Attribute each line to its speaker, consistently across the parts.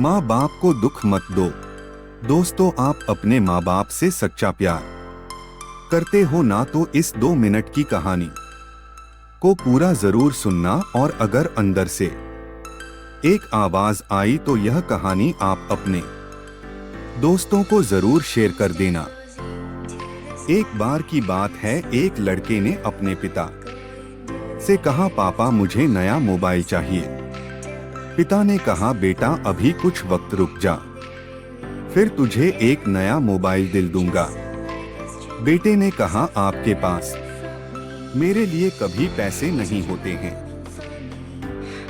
Speaker 1: माँ बाप को दुख मत दो। दोस्तों, आप अपने माँ बाप से सच्चा प्यार करते हो ना तो इस 2 मिनट की कहानी को पूरा जरूर सुनना, और अगर अंदर से एक आवाज आई तो यह कहानी आप अपने दोस्तों को जरूर शेयर कर देना। एक बार की बात है, एक लड़के ने अपने पिता से कहा, पापा मुझे नया मोबाइल चाहिए। पिता ने कहा, बेटा अभी कुछ वक्त रुक जा, फिर तुझे एक नया मोबाइल दिल दूंगा। बेटे ने कहा, आपके पास मेरे लिए कभी पैसे नहीं होते हैं।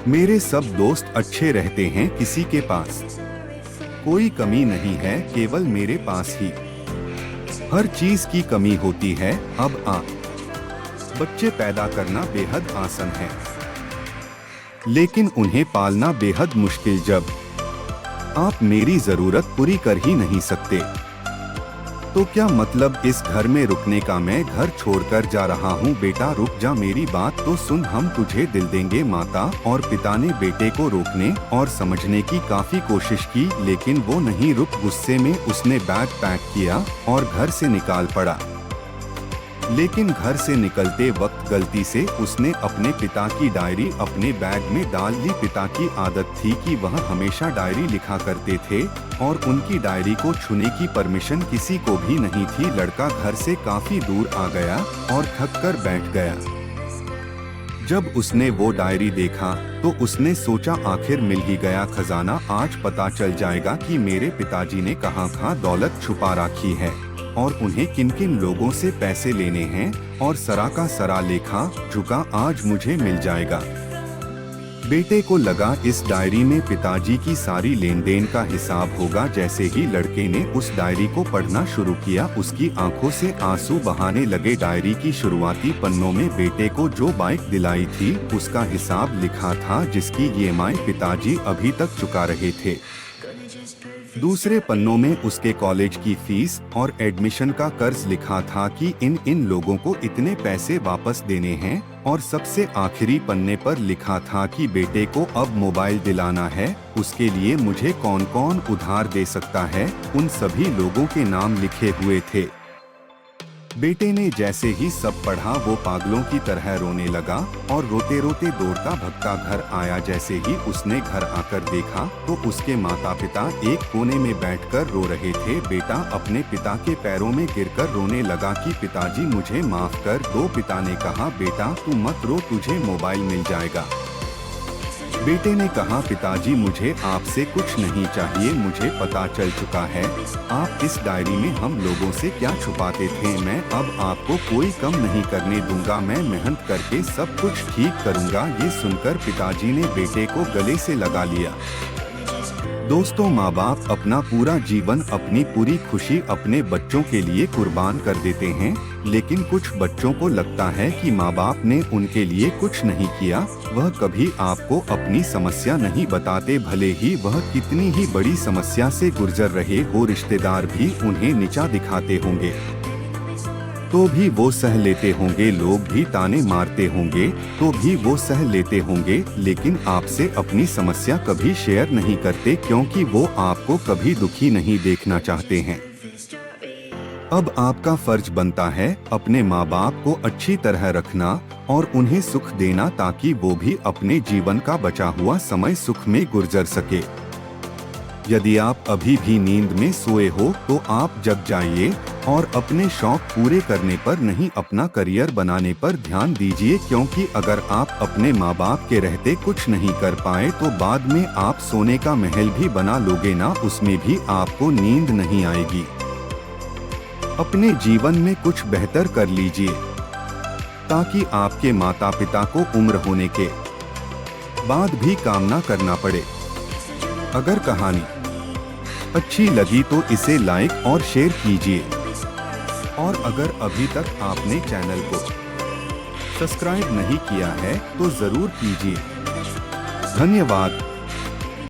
Speaker 1: मेरे सब दोस्त अच्छे रहते हैं, किसी के पास कोई कमी नहीं है, केवल मेरे पास ही हर चीज की कमी होती है। अब बच्चे पैदा करना बेहद आसान है, लेकिन उन्हें पालना बेहद मुश्किल। जब आप मेरी जरूरत पूरी कर ही नहीं सकते तो क्या मतलब इस घर में रुकने का? मैं घर छोड़कर जा रहा हूँ। बेटा रुक जा, मेरी बात तो सुन, हम तुझे दिल देंगे। माता और पिता ने बेटे को रोकने और समझने की काफी कोशिश की, लेकिन वो नहीं रुक। गुस्से में उसने बैग पैक किया और घर से निकाल पड़ा। लेकिन घर से निकलते वक्त गलती से उसने अपने पिता की डायरी अपने बैग में डाल ली। पिता की आदत थी कि वह हमेशा डायरी लिखा करते थे और उनकी डायरी को छूने की परमिशन किसी को भी नहीं थी। लड़का घर से काफी दूर आ गया और थक कर बैठ गया। जब उसने वो डायरी देखा तो उसने सोचा, आखिर मिल ही गया खजाना। आज पता चल जाएगा कि मेरे पिताजी ने कहाँ दौलत छुपा रखी है और उन्हें किन किन लोगों से पैसे लेने हैं, और सरा का सरा लेखा झुका आज मुझे मिल जाएगा। बेटे को लगा इस डायरी में पिताजी की सारी लेन देन का हिसाब होगा। जैसे ही लड़के ने उस डायरी को पढ़ना शुरू किया, उसकी आंखों से आंसू बहाने लगे। डायरी की शुरुआती पन्नों में बेटे को जो बाइक दिलाई थी उसका हिसाब लिखा था, जिसकी ईएमआई पिताजी अभी तक चुका रहे थे। दूसरे पन्नों में उसके कॉलेज की फीस और एडमिशन का कर्ज लिखा था कि इन लोगों को इतने पैसे वापस देने हैं। और सबसे आखिरी पन्ने पर लिखा था कि बेटे को अब मोबाइल दिलाना है, उसके लिए मुझे कौन कौन उधार दे सकता है, उन सभी लोगों के नाम लिखे हुए थे। बेटे ने जैसे ही सब पढ़ा वो पागलों की तरह रोने लगा और रोते रोते दौड़ता भगता घर आया। जैसे ही उसने घर आकर देखा तो उसके माता पिता एक कोने में बैठकर रो रहे थे। बेटा अपने पिता के पैरों में गिरकर रोने लगा कि पिताजी मुझे माफ कर दो। पिता ने कहा, बेटा तू मत रो, तुझे मोबाइल मिल जाएगा। बेटे ने कहा, पिताजी मुझे आपसे कुछ नहीं चाहिए, मुझे पता चल चुका है आप इस डायरी में हम लोगों से क्या छुपाते थे। मैं अब आपको कोई कम नहीं करने दूंगा, मैं मेहनत करके सब कुछ ठीक करूंगा। ये सुनकर पिताजी ने बेटे को गले से लगा लिया। दोस्तों, माँ बाप अपना पूरा जीवन, अपनी पूरी खुशी अपने बच्चों के लिए कुर्बान कर देते हैं, लेकिन कुछ बच्चों को लगता है कि माँ बाप ने उनके लिए कुछ नहीं किया। वह कभी आपको अपनी समस्या नहीं बताते, भले ही वह कितनी ही बड़ी समस्या से गुजर रहे हो। रिश्तेदार भी उन्हें नीचा दिखाते होंगे तो भी वो सह लेते होंगे, लोग भी ताने मारते होंगे तो भी वो सह लेते होंगे, लेकिन आपसे अपनी समस्या कभी शेयर नहीं करते, क्योंकि वो आपको कभी दुखी नहीं देखना चाहते हैं। अब आपका फर्ज बनता है अपने माँ बाप को अच्छी तरह रखना और उन्हें सुख देना, ताकि वो भी अपने जीवन का बचा हुआ समय सुख में गुजर सके। यदि आप अभी भी नींद में सोए हो तो आप जग जाइए और अपने शौक पूरे करने पर नहीं, अपना करियर बनाने पर ध्यान दीजिए, क्योंकि अगर आप अपने माँ बाप के रहते कुछ नहीं कर पाए तो बाद में आप सोने का महल भी बना लोगे ना, उसमें भी आपको नींद नहीं आएगी। अपने जीवन में कुछ बेहतर कर लीजिए ताकि आपके माता पिता को उम्र होने के बाद भी काम ना करना पड़े। अगर कहानी अच्छी लगी तो इसे लाइक और शेयर कीजिए, और अगर अभी तक आपने चैनल को सब्सक्राइब नहीं किया है तो जरूर कीजिए। धन्यवाद।